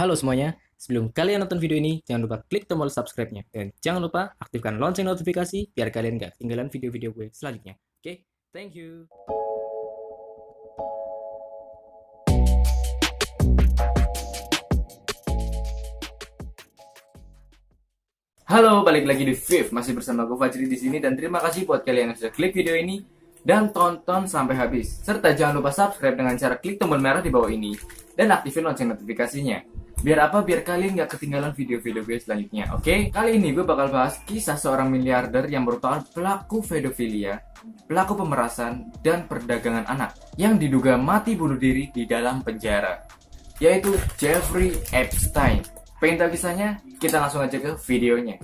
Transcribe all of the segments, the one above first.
Halo semuanya, sebelum kalian nonton video ini, jangan lupa klik tombol subscribe-nya. Dan jangan lupa aktifkan lonceng notifikasi biar kalian gak ketinggalan video-video gue selanjutnya. Oke, thank you. Halo, balik lagi di Viv, masih bersama gue Fajri di sini dan terima kasih buat kalian yang sudah klik video ini dan tonton sampai habis. Serta jangan lupa subscribe dengan cara klik tombol merah di bawah ini dan aktifin lonceng notifikasinya. Biar apa? Biar kalian gak ketinggalan video-video gue selanjutnya, oke? Kali ini gue bakal bahas kisah seorang miliarder yang merupakan pelaku pedofilia, pelaku pemerasan, dan perdagangan anak yang diduga mati bunuh diri di dalam penjara, yaitu Jeffrey Epstein. Pengen tahu kisahnya? Kita langsung aja ke videonya.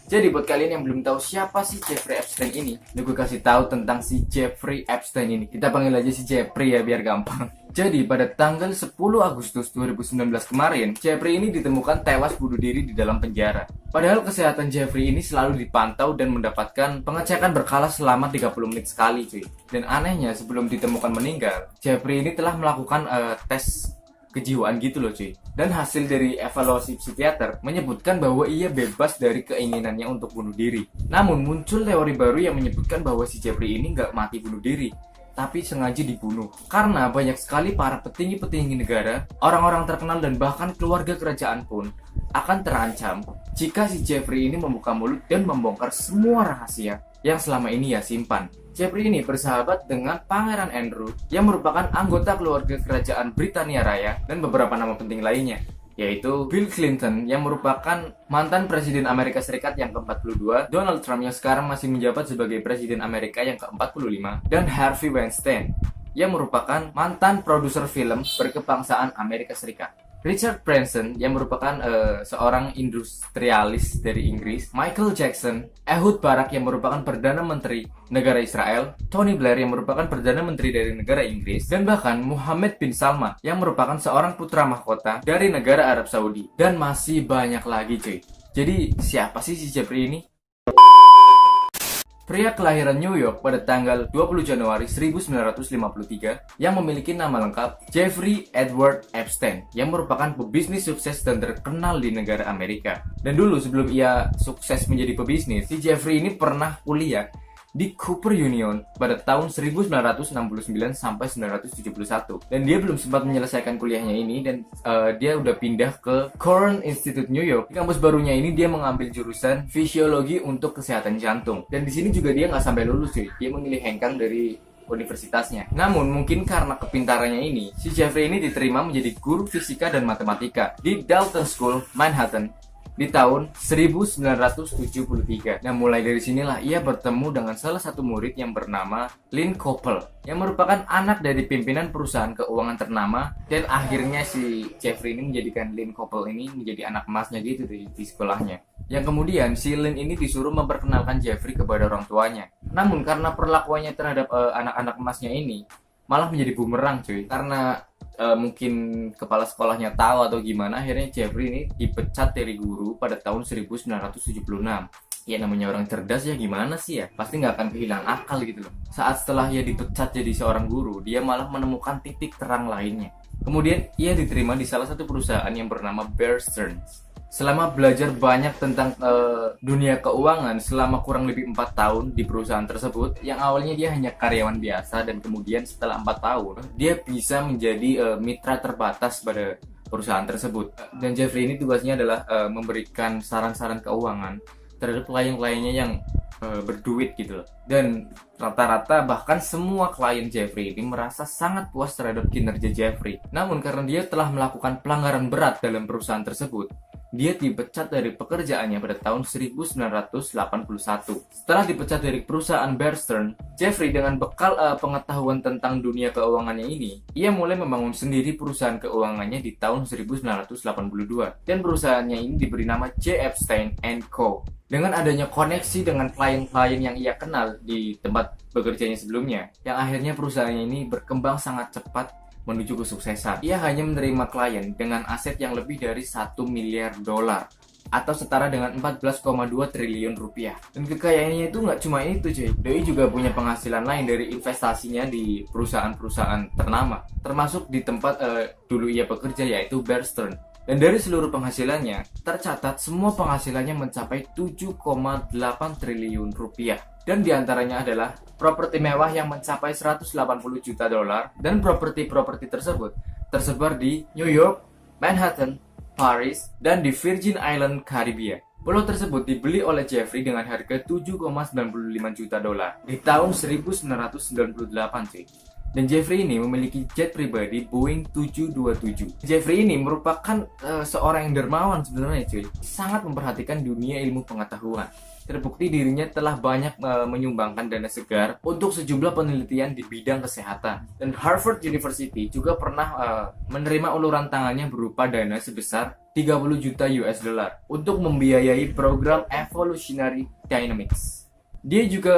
Jadi buat kalian yang belum tahu siapa sih Jeffrey Epstein ini, gue kasih tahu tentang si Jeffrey Epstein ini. Kita panggil aja si Jeffrey ya biar gampang. Jadi pada tanggal 10 Agustus 2019 kemarin, Jeffrey ini ditemukan tewas bunuh diri di dalam penjara. Padahal kesehatan Jeffrey ini selalu dipantau dan mendapatkan pengecekan berkala selama 30 menit sekali cuy. Dan anehnya sebelum ditemukan meninggal, Jeffrey ini telah melakukan tes kejiwaan gitu loh cuy. Dan hasil dari evaluasi psikiater menyebutkan bahwa ia bebas dari keinginannya untuk bunuh diri. Namun muncul teori baru yang menyebutkan bahwa si Jeffrey ini nggak mati bunuh diri, tapi sengaja dibunuh. Karena banyak sekali para petinggi-petinggi negara, orang-orang terkenal dan bahkan keluarga kerajaan pun akan terancam jika si Jeffrey ini membuka mulut dan membongkar semua rahasia yang selama ini ia simpan. Jeffrey ini bersahabat dengan Pangeran Andrew yang merupakan anggota keluarga kerajaan Britania Raya dan beberapa nama penting lainnya, yaitu Bill Clinton yang merupakan mantan Presiden Amerika Serikat yang ke-42, Donald Trump yang sekarang masih menjabat sebagai Presiden Amerika yang ke-45, dan Harvey Weinstein yang merupakan mantan produser film berkebangsaan Amerika Serikat. Richard Branson yang merupakan seorang industrialis dari Inggris, Michael Jackson, Ehud Barak yang merupakan Perdana Menteri negara Israel, Tony Blair yang merupakan Perdana Menteri dari negara Inggris, dan bahkan Mohammed bin Salman yang merupakan seorang putra mahkota dari negara Arab Saudi. Dan masih banyak lagi cuy. Jadi siapa sih si Jeffrey ini? Pria kelahiran New York pada tanggal 20 Januari 1953 yang memiliki nama lengkap Jeffrey Edward Epstein yang merupakan pebisnis sukses dan terkenal di negara Amerika. Dan dulu sebelum ia sukses menjadi pebisnis, si Jeffrey ini pernah kuliah di Cooper Union pada tahun 1969 sampai 1971 dan dia belum sempat menyelesaikan kuliahnya ini dan dia udah pindah ke Cornell Institute New York. Di kampus barunya ini dia mengambil jurusan fisiologi untuk kesehatan jantung dan di sini juga dia nggak sampai lulus cuy. Dia memilih hengkang dari universitasnya. Namun mungkin karena kepintarannya ini, si Jeffrey ini diterima menjadi guru fisika dan matematika di Dalton School, Manhattan di tahun 1973. Nah, mulai dari sinilah ia bertemu dengan salah satu murid yang bernama Lynn Koppel yang merupakan anak dari pimpinan perusahaan keuangan ternama, dan akhirnya si Jeffrey ini menjadikan Lynn Koppel ini menjadi anak emasnya gitu di sekolahnya. Yang kemudian si Lynn ini disuruh memperkenalkan Jeffrey kepada orang tuanya. Namun karena perlakuannya terhadap anak-anak emasnya ini malah menjadi bumerang cuy, karena mungkin kepala sekolahnya tahu atau gimana, akhirnya Jeffrey ini dipecat dari guru pada tahun 1976. Ya namanya orang cerdas ya gimana sih ya, pasti nggak akan kehilangan akal gitu loh. Saat setelah ia dipecat jadi seorang guru, dia malah menemukan titik terang lainnya. Kemudian ia diterima di salah satu perusahaan yang bernama Bear Stearns. Selama belajar banyak tentang dunia keuangan selama kurang lebih 4 tahun di perusahaan tersebut, yang awalnya dia hanya karyawan biasa dan kemudian setelah 4 tahun dia bisa menjadi mitra terbatas pada perusahaan tersebut. Dan Jeffrey ini tugasnya adalah memberikan saran-saran keuangan terhadap klien-kliennya yang berduit gitu loh. Dan rata-rata bahkan semua klien Jeffrey ini merasa sangat puas terhadap kinerja Jeffrey. Namun karena dia telah melakukan pelanggaran berat dalam perusahaan tersebut, dia dipecat dari pekerjaannya pada tahun 1981. Setelah dipecat dari perusahaan Bear Stearns, Jeffrey dengan bekal pengetahuan tentang dunia keuangannya ini, ia mulai membangun sendiri perusahaan keuangannya di tahun 1982. Dan perusahaannya ini diberi nama J. Epstein & Co. Dengan adanya koneksi dengan klien-klien yang ia kenal di tempat bekerjanya sebelumnya, yang akhirnya perusahaannya ini berkembang sangat cepat menuju kesuksesan. Ia hanya menerima klien dengan aset yang lebih dari $1 miliar atau setara dengan 14,2 triliun rupiah. Dan kekayaannya itu nggak cuma itu cuy, doi juga punya penghasilan lain dari investasinya di perusahaan-perusahaan ternama, termasuk di tempat dulu ia bekerja, yaitu Bear Stearns. Dan dari seluruh penghasilannya, tercatat semua penghasilannya mencapai 7,8 triliun rupiah. Dan diantaranya adalah properti mewah yang mencapai 180 juta dolar, dan properti-properti tersebut tersebar di New York, Manhattan, Paris, dan di Virgin Island, Karibia. Pulau tersebut dibeli oleh Jeffrey dengan harga 7,95 juta dolar di tahun 1998 cuy. Dan Jeffrey ini memiliki jet pribadi Boeing 727. Jeffrey ini merupakan seorang yang dermawan sebenarnya cuy. Sangat memperhatikan dunia ilmu pengetahuan. Terbukti dirinya telah banyak menyumbangkan dana segar untuk sejumlah penelitian di bidang kesehatan. Dan Harvard University juga pernah menerima uluran tangannya berupa dana sebesar 30 juta US dollar untuk membiayai program Evolutionary Dynamics. Dia juga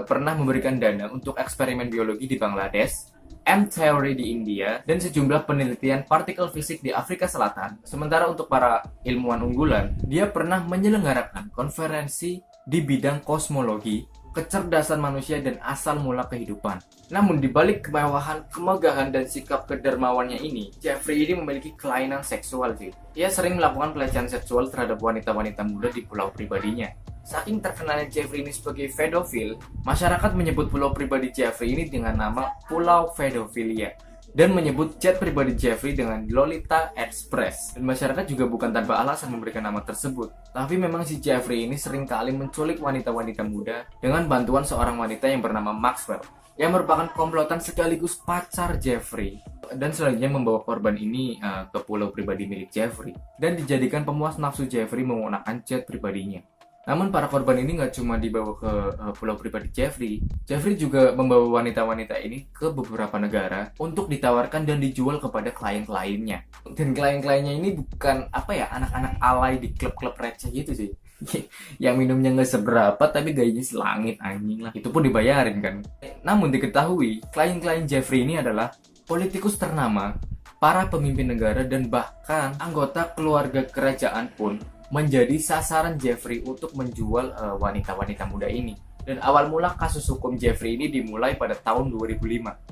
pernah memberikan dana untuk eksperimen biologi di Bangladesh, M-Theory di India, dan sejumlah penelitian partikel fisik di Afrika Selatan. Sementara untuk para ilmuwan unggulan, dia pernah menyelenggarakan konferensi di bidang kosmologi, kecerdasan manusia, dan asal mula kehidupan. Namun di balik kemewahan, kemegahan, dan sikap kedermawannya ini, Jeffrey ini memiliki kelainan seksual sih. Ia sering melakukan pelecehan seksual terhadap wanita-wanita muda di pulau pribadinya. Saking terkenalnya Jeffrey ini sebagai pedofil, masyarakat menyebut pulau pribadi Jeffrey ini dengan nama Pulau Pedophilia, dan menyebut jet pribadi Jeffrey dengan Lolita Express. Dan masyarakat juga bukan tanpa alasan memberikan nama tersebut. Tapi memang si Jeffrey ini sering kali menculik wanita-wanita muda dengan bantuan seorang wanita yang bernama Maxwell, yang merupakan komplotan sekaligus pacar Jeffrey. Dan selanjutnya membawa korban ini ke pulau pribadi milik Jeffrey, dan dijadikan pemuas nafsu Jeffrey menggunakan jet pribadinya. Namun para korban ini nggak cuma dibawa ke pulau pribadi Jeffrey. Jeffrey juga membawa wanita-wanita ini ke beberapa negara untuk ditawarkan dan dijual kepada klien-kliennya. Dan klien-kliennya ini bukan anak-anak alay di klub-klub receh gitu sih. Yang minumnya nggak seberapa tapi gayanya selangit anjing lah. Itu pun dibayarin kan. Namun diketahui klien-klien Jeffrey ini adalah politikus ternama, para pemimpin negara, dan bahkan anggota keluarga kerajaan pun menjadi sasaran Jeffrey untuk menjual wanita-wanita muda ini. Dan awal mula kasus hukum Jeffrey ini dimulai pada tahun 2005,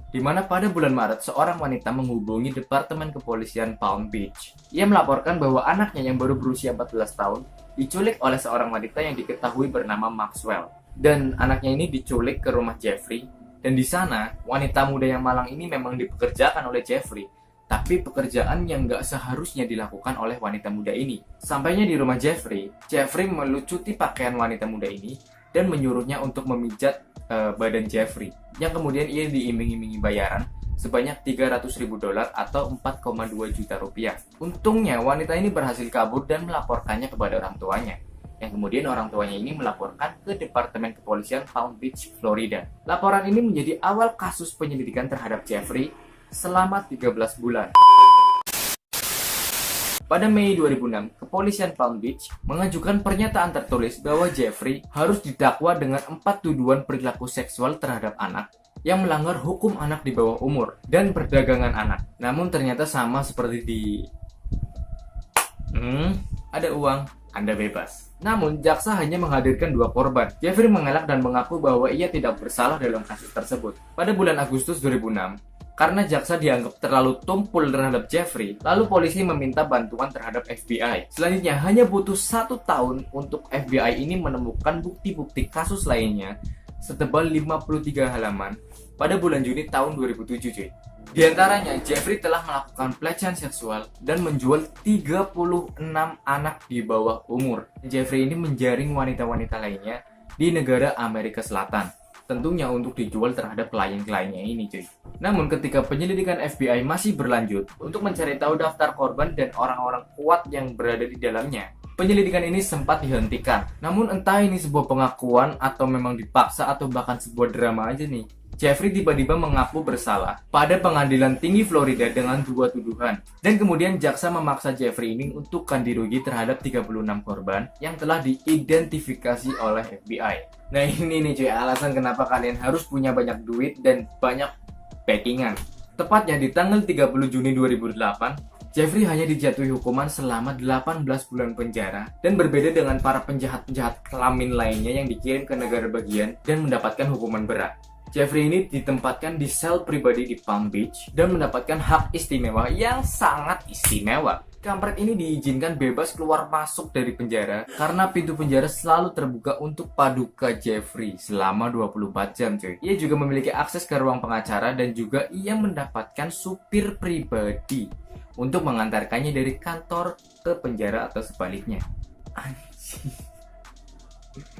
di mana pada bulan Maret seorang wanita menghubungi Departemen Kepolisian Palm Beach. Ia melaporkan bahwa anaknya yang baru berusia 14 tahun diculik oleh seorang wanita yang diketahui bernama Maxwell. Dan anaknya ini diculik ke rumah Jeffrey, dan di sana wanita muda yang malang ini memang dipekerjakan oleh Jeffrey. Tapi pekerjaan yang nggak seharusnya dilakukan oleh wanita muda ini. Sampainya di rumah Jeffrey melucuti pakaian wanita muda ini dan menyuruhnya untuk memijat badan Jeffrey, yang kemudian ia diiming-imingi bayaran sebanyak 300.000 dolar atau 4,2 juta rupiah. Untungnya wanita ini berhasil kabur dan melaporkannya kepada orang tuanya, yang kemudian orang tuanya ini melaporkan ke Departemen Kepolisian Palm Beach, Florida. Laporan ini menjadi awal kasus penyelidikan terhadap Jeffrey selama 13 bulan. Pada Mei 2006, Kepolisian Palm Beach mengajukan pernyataan tertulis bahwa Jeffrey harus didakwa dengan 4 tuduhan perilaku seksual terhadap anak yang melanggar hukum anak di bawah umur dan perdagangan anak. Namun ternyata sama seperti di ada uang, Anda bebas. Namun, jaksa hanya menghadirkan 2 korban. Jeffrey mengelak dan mengaku bahwa ia tidak bersalah dalam kasus tersebut. Pada bulan Agustus 2006, karena jaksa dianggap terlalu tumpul terhadap Jeffrey, lalu polisi meminta bantuan terhadap FBI. Selanjutnya, hanya butuh 1 tahun untuk FBI ini menemukan bukti-bukti kasus lainnya setebal 53 halaman pada bulan Juni tahun 2007 cuy. Di antaranya, Jeffrey telah melakukan pelecehan seksual dan menjual 36 anak di bawah umur. Jeffrey ini menjaring wanita-wanita lainnya di negara Amerika Selatan, tentunya untuk dijual terhadap klien-kliennya ini cuy. Namun ketika penyelidikan FBI masih berlanjut untuk mencari tahu daftar korban dan orang-orang kuat yang berada di dalamnya, penyelidikan ini sempat dihentikan. Namun entah ini sebuah pengakuan atau memang dipaksa atau bahkan sebuah drama aja nih, Jeffrey tiba-tiba mengaku bersalah pada pengadilan tinggi Florida dengan 2 tuduhan. Dan kemudian jaksa memaksa Jeffrey ini untuk ganti rugi terhadap 36 korban yang telah diidentifikasi oleh FBI. Nah ini nih cuy, alasan kenapa kalian harus punya banyak duit dan banyak backingan. Tepatnya di tanggal 30 Juni 2008, Jeffrey hanya dijatuhi hukuman selama 18 bulan penjara dan berbeda dengan para penjahat-penjahat kelamin lainnya yang dikirim ke negara bagian dan mendapatkan hukuman berat. Jeffrey ini ditempatkan di sel pribadi di Palm Beach dan mendapatkan hak istimewa yang sangat istimewa. Kampret ini diizinkan bebas keluar masuk dari penjara karena pintu penjara selalu terbuka untuk paduka Jeffrey selama 24 jam cuy. Ia juga memiliki akses ke ruang pengacara dan juga ia mendapatkan supir pribadi untuk mengantarkannya dari kantor ke penjara atau sebaliknya. Anjing.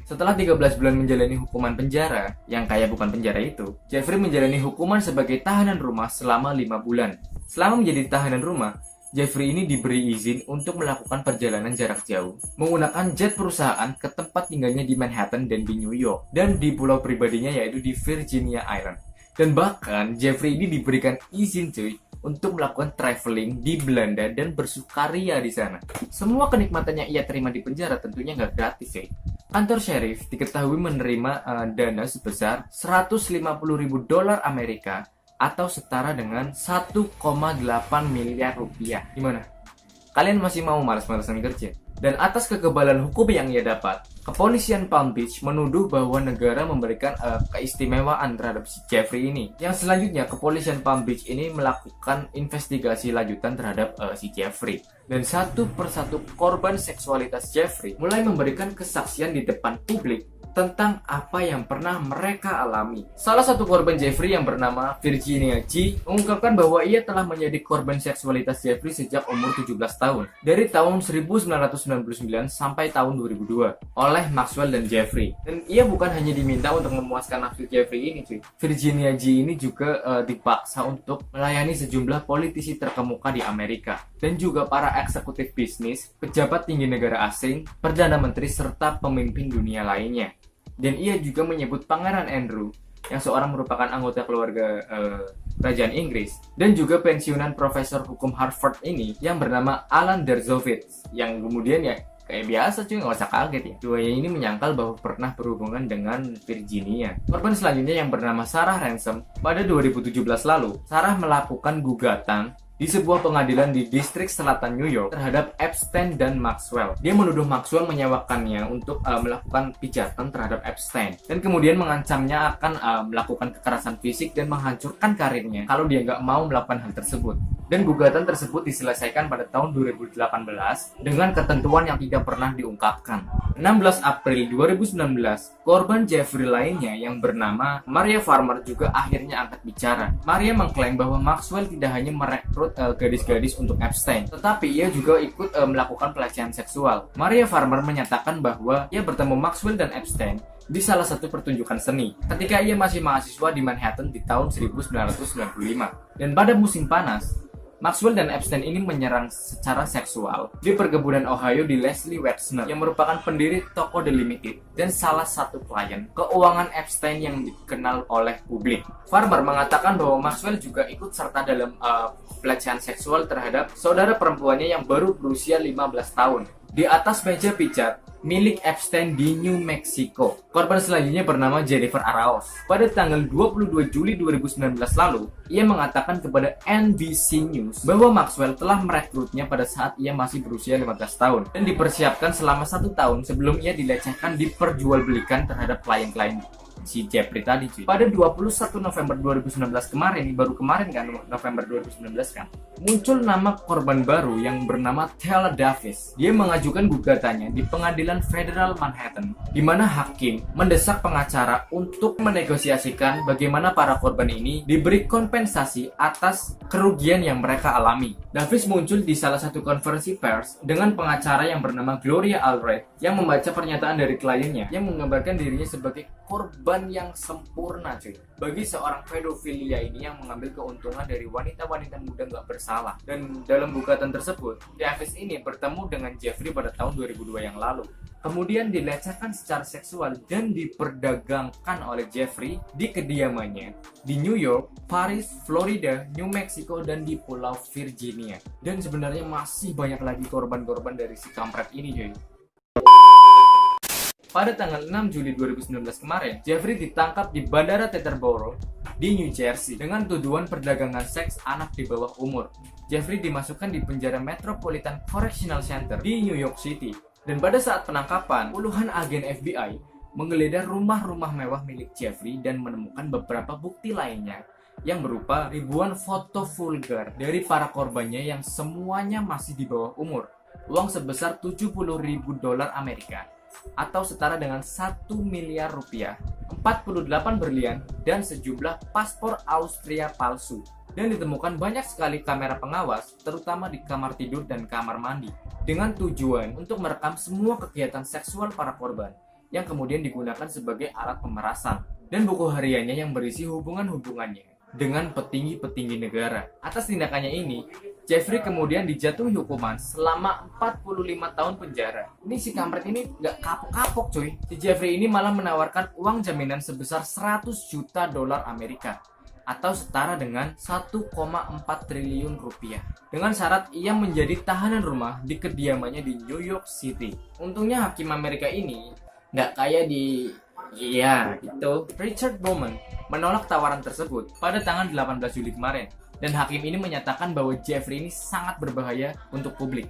Setelah 13 bulan menjalani hukuman penjara, yang kayak bukan penjara itu, Jeffrey menjalani hukuman sebagai tahanan rumah selama 5 bulan. Selama menjadi tahanan rumah, Jeffrey ini diberi izin untuk melakukan perjalanan jarak jauh, menggunakan jet perusahaan ke tempat tinggalnya di Manhattan dan di New York, dan di pulau pribadinya yaitu di Virginia Island. Dan bahkan Jeffrey ini diberikan izin cuy untuk melakukan traveling di Belanda dan bersukaria di sana. Semua kenikmatannya ia terima di penjara tentunya nggak gratis cuy. Kantor sheriff diketahui menerima dana sebesar $150.000 Amerika atau setara dengan 1,8 miliar rupiah. Gimana? Kalian masih mau malas-malasan kerja? Dan atas kekebalan hukum yang ia dapat, kepolisian Palm Beach menuduh bahwa negara memberikan keistimewaan terhadap si Jeffrey ini. Yang selanjutnya, kepolisian Palm Beach ini melakukan investigasi lanjutan terhadap si Jeffrey. Dan satu persatu korban seksualitas Jeffrey mulai memberikan kesaksian di depan publik tentang apa yang pernah mereka alami. Salah satu korban Jeffrey yang bernama Virginia G mengungkapkan bahwa ia telah menjadi korban seksualitas Jeffrey sejak umur 17 tahun, dari tahun 1999 sampai tahun 2002 oleh Maxwell dan Jeffrey. Dan ia bukan hanya diminta untuk memuaskan nafsu Jeffrey ini cuy. Virginia G ini juga dipaksa untuk melayani sejumlah politisi terkemuka di Amerika dan juga para eksekutif bisnis, pejabat tinggi negara asing, perdana menteri serta pemimpin dunia lainnya. Dan ia juga menyebut Pangeran Andrew yang seorang merupakan anggota keluarga kerajaan Inggris dan juga pensiunan profesor hukum Harvard ini yang bernama Alan Dershowitz yang kemudian ya kayak biasa cuy, nggak usah kaget ya. Duanya ini menyangkal bahwa pernah berhubungan dengan Virginia. Korban selanjutnya yang bernama Sarah Ransom pada 2017 lalu, Sarah melakukan gugatan di sebuah pengadilan di distrik selatan New York terhadap Epstein dan Maxwell. Dia menuduh Maxwell menyewakannya untuk melakukan pijatan terhadap Epstein dan kemudian mengancamnya akan melakukan kekerasan fisik dan menghancurkan karirnya kalau dia nggak mau melakukan hal tersebut. Dan gugatan tersebut diselesaikan pada tahun 2018 dengan ketentuan yang tidak pernah diungkapkan. 16 April 2019, korban Jeffrey lainnya yang bernama Maria Farmer juga akhirnya angkat bicara. Maria mengklaim bahwa Maxwell tidak hanya merekrut gadis-gadis untuk Epstein, tetapi ia juga ikut melakukan pelecehan seksual. Maria Farmer menyatakan bahwa ia bertemu Maxwell dan Epstein di salah satu pertunjukan seni ketika ia masih mahasiswa di Manhattan di tahun 1995. Dan pada musim panas, Maxwell dan Epstein ini menyerang secara seksual di perkebunan Ohio di Leslie Wexner yang merupakan pendiri toko The Limited dan salah satu klien keuangan Epstein yang dikenal oleh publik. Farmer mengatakan bahwa Maxwell juga ikut serta dalam pelecehan seksual terhadap saudara perempuannya yang baru berusia 15 tahun di atas meja pijat milik Epstein di New Mexico. Korban selanjutnya bernama Jennifer Arauz. Pada tanggal 22 Juli 2019 lalu, ia mengatakan kepada NBC News bahwa Maxwell telah merekrutnya pada saat ia masih berusia 15 tahun dan dipersiapkan selama 1 tahun sebelum ia dilecehkan diperjualbelikan terhadap klien-klien si Jeffrey tadi cuy. Pada 21 November 2019 kemarin, baru kemarin kan, November 2019 kan, muncul nama korban baru yang bernama Taylor Davis. Dia mengajukan gugatannya di pengadilan federal Manhattan, di mana hakim mendesak pengacara untuk menegosiasikan bagaimana para korban ini diberi kompensasi atas kerugian yang mereka alami. Davis muncul di salah satu konferensi pers dengan pengacara yang bernama Gloria Allred yang membaca pernyataan dari kliennya yang menggambarkan dirinya sebagai korban yang sempurna cuy. Bagi seorang pedofilia ini yang mengambil keuntungan dari wanita-wanita muda nggak bersalah. Dan dalam gugatan tersebut, Davis ini bertemu dengan Jeffrey pada tahun 2002 yang lalu. Kemudian dilecehkan secara seksual dan diperdagangkan oleh Jeffrey di kediamannya di New York, Paris, Florida, New Mexico, dan di Pulau Virginia. Dan sebenarnya masih banyak lagi korban-korban dari si kampret ini cuy. Pada tanggal 6 Juli 2019 kemarin, Jeffrey ditangkap di Bandara Teterboro di New Jersey dengan tuduhan perdagangan seks anak di bawah umur. Jeffrey dimasukkan di penjara Metropolitan Correctional Center di New York City. Dan pada saat penangkapan, puluhan agen FBI menggeledah rumah-rumah mewah milik Jeffrey dan menemukan beberapa bukti lainnya yang berupa ribuan foto vulgar dari para korbannya yang semuanya masih di bawah umur, uang sebesar 70.000 dolar Amerika atau setara dengan 1 miliar rupiah, 48 berlian, dan sejumlah paspor Austria palsu. Dan ditemukan banyak sekali kamera pengawas, terutama di kamar tidur dan kamar mandi, dengan tujuan untuk merekam semua kegiatan seksual para korban, yang kemudian digunakan sebagai alat pemerasan, dan buku hariannya yang berisi hubungan-hubungannya dengan petinggi-petinggi negara. Atas tindakannya ini, Jeffrey kemudian dijatuhi hukuman selama 45 tahun penjara. Ini si kampret ini gak kapok-kapok cuy. Si Jeffrey ini malah menawarkan uang jaminan sebesar 100 juta dolar Amerika atau setara dengan 1,4 triliun rupiah. Dengan syarat ia menjadi tahanan rumah di kediamannya di New York City. Untungnya hakim Amerika ini nggak kayak di... Iya, gitu. Richard Bowman menolak tawaran tersebut pada tanggal 18 Juli kemarin. Dan hakim ini menyatakan bahwa Jeffrey ini sangat berbahaya untuk publik.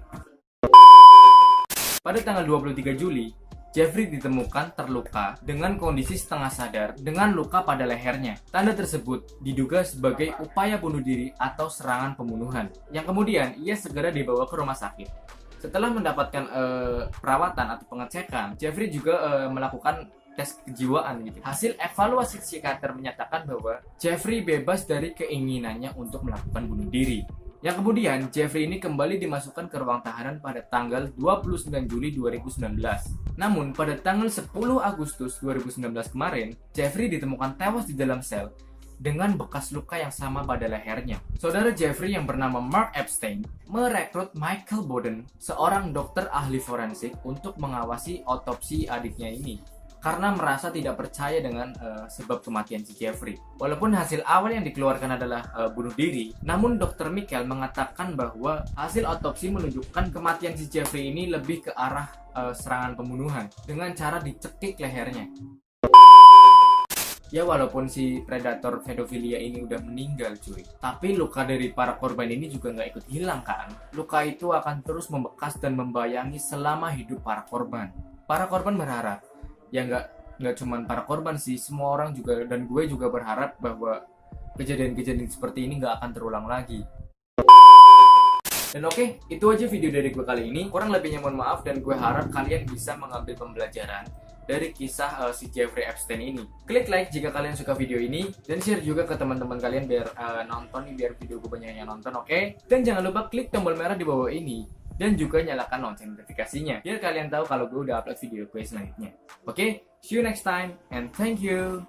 Pada tanggal 23 Juli, Jeffrey ditemukan terluka dengan kondisi setengah sadar dengan luka pada lehernya. Tanda tersebut diduga sebagai upaya bunuh diri atau serangan pembunuhan, yang kemudian ia segera dibawa ke rumah sakit. Setelah mendapatkan perawatan atau pengecekan, Jeffrey juga melakukan tes kejiwaan gitu. Hasil evaluasi psikiater menyatakan bahwa Jeffrey bebas dari keinginannya untuk melakukan bunuh diri. Yang kemudian Jeffrey ini kembali dimasukkan ke ruang tahanan pada tanggal 29 Juli 2019. Namun pada tanggal 10 Agustus 2019 kemarin, Jeffrey ditemukan tewas di dalam sel dengan bekas luka yang sama pada lehernya. Saudara Jeffrey yang bernama Mark Epstein merekrut Michael Boden, seorang dokter ahli forensik, untuk mengawasi otopsi adiknya ini karena merasa tidak percaya dengan sebab kematian si Jeffrey. Walaupun hasil awal yang dikeluarkan adalah bunuh diri, namun Dr. Michael mengatakan bahwa hasil otopsi menunjukkan kematian si Jeffrey ini lebih ke arah serangan pembunuhan dengan cara dicekik lehernya. Ya walaupun si predator pedofilia ini udah meninggal cuy, tapi luka dari para korban ini juga nggak ikut hilang kan. Luka itu akan terus membekas dan membayangi selama hidup para korban. Para korban berharap, ya nggak cuman para korban sih, semua orang juga, dan gue juga berharap bahwa kejadian-kejadian seperti ini nggak akan terulang lagi. Dan oke, itu aja video dari gue kali ini. Kurang lebihnya mohon maaf, dan gue harap kalian bisa mengambil pembelajaran dari kisah si Jeffrey Epstein ini. Klik like jika kalian suka video ini, dan share juga ke teman-teman kalian biar nonton nih, biar video gue banyak yang nonton, oke? Dan jangan lupa klik tombol merah di bawah ini dan juga nyalakan lonceng notifikasinya biar kalian tahu kalau gue udah upload video gue selanjutnya. Oke, see you next time and thank you.